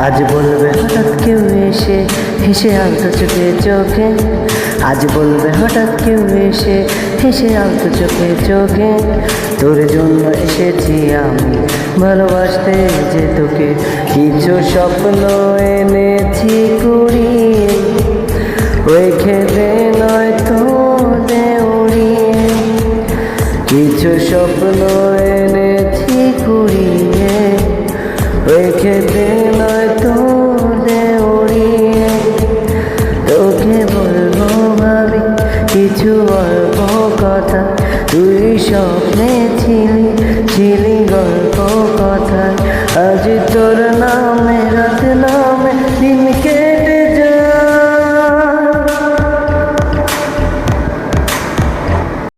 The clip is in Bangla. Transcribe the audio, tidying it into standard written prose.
আজ বলবে হঠাৎ কেউ এসে হেসে আলতো চোখে চোখে, আজ বলবে হঠাৎ কেউ এসে হেসে আলতো চোখে চোখে, তোর জন্য এসেছি আমি ভালোবাসতে যে তোকে, কিছু স্বপ্ন এনেছি কুড়িয়ে, ওই খেতে নয় তো উড়িয়ে, কিছু স্বপ্ন এনেছি কুড়িয়ে, ওই খেতে নয় তো উড়িয়ে, তোকে বলবো ভাবি কিছু অল্প কথা, তুই স্বপ্নে ছিলি গল্প কথায়, আজ তোর নামে রাত না